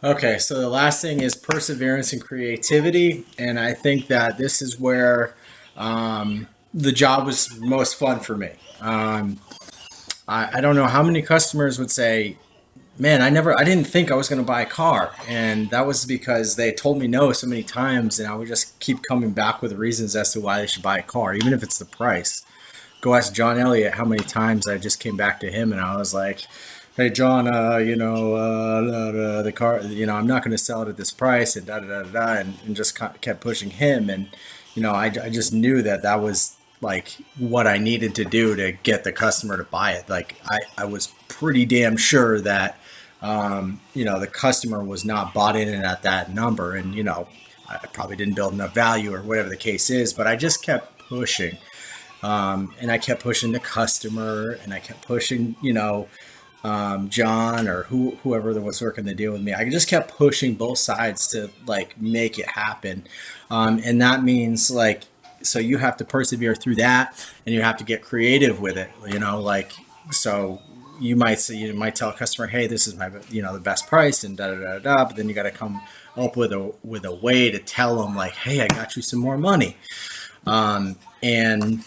Okay, so the last thing is perseverance and creativity, and I think that this is where the job was most fun for me. I don't know how many customers would say, "Man, I didn't think I was going to buy a car," and that was because they told me no so many times, and I would just keep coming back with reasons as to why they should buy a car, even if it's the price. Go ask John Elliott how many times I just came back to him and I was like, "Hey John, the car, I'm not going to sell it at this price," and da da da da, and just kept pushing him, and I just knew that that was like what I needed to do to get the customer to buy it. Like I was pretty damn sure that the customer was not bought in at that number, and I probably didn't build enough value or whatever the case is, but I just kept pushing. And I kept pushing the customer, and I kept pushing, John or whoever that was working the deal with me. I just kept pushing both sides to like make it happen. And that means like, so you have to persevere through that, and you have to get creative with it, so you might tell a customer, "Hey, this is my, the best price," and da da da da, but then you got to come up with a way to tell them like, "Hey, I got you some more money." And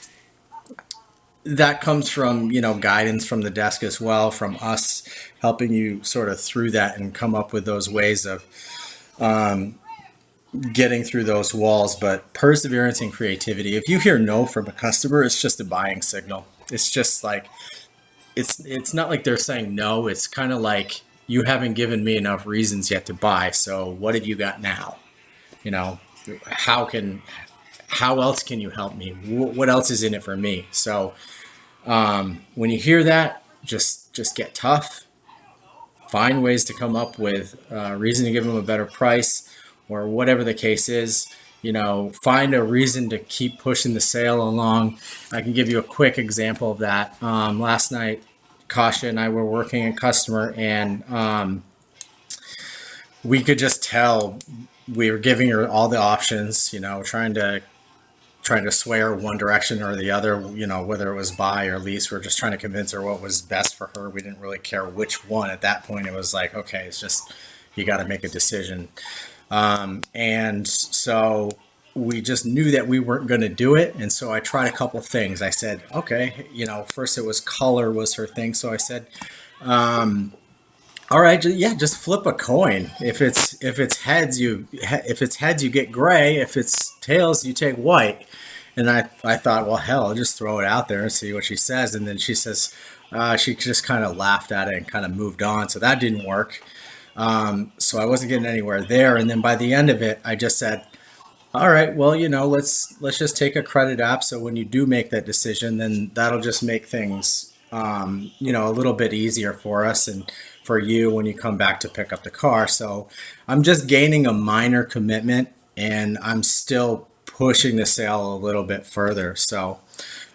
that comes from guidance from the desk as well, from us helping you sort of through that and come up with those ways of getting through those walls. But perseverance and creativity, if you hear no from a customer, it's just a buying signal. It's just like it's not like they're saying no. It's kind of like, you haven't given me enough reasons yet to buy, so what have you got now? you know how can how else can you help me? What else is in it for me? So when you hear that, just get tough. Find ways to come up with a reason to give them a better price, or whatever the case is. Find a reason to keep pushing the sale along. I can give you a quick example of that. Last night, Kasha and I were working a customer, and we could just tell we were giving her all the options, trying to sway her one direction or the other, whether it was buy or lease. We're just trying to convince her what was best for her. We didn't really care which one at that point. It was like, okay, it's just, you got to make a decision. And so we just knew that we weren't going to do it. And so I tried a couple of things. I said, okay, first it was color was her thing. So I said, all right, yeah, just flip a coin. If it's heads, you get gray. If it's tails, you take white. And I thought, well, hell, I'll just throw it out there and see what she says. And then she says, she just kind of laughed at it and kind of moved on. So that didn't work. So I wasn't getting anywhere there. And then by the end of it, I just said, all right, well, let's just take a credit app. So when you do make that decision, then that'll just make things, a little bit easier for us and for you when you come back to pick up the car. So I'm just gaining a minor commitment, and I'm still pushing the sale a little bit further. So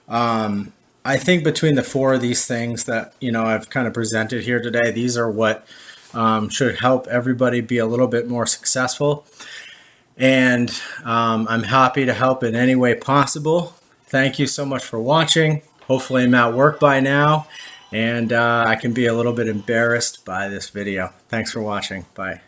I think between the four of these things that I've kind of presented here today, these are what should help everybody be a little bit more successful. And I'm happy to help in any way possible. Thank you so much for watching. Hopefully I'm at work by now, and I can be a little bit embarrassed by this video. Thanks for watching. Bye.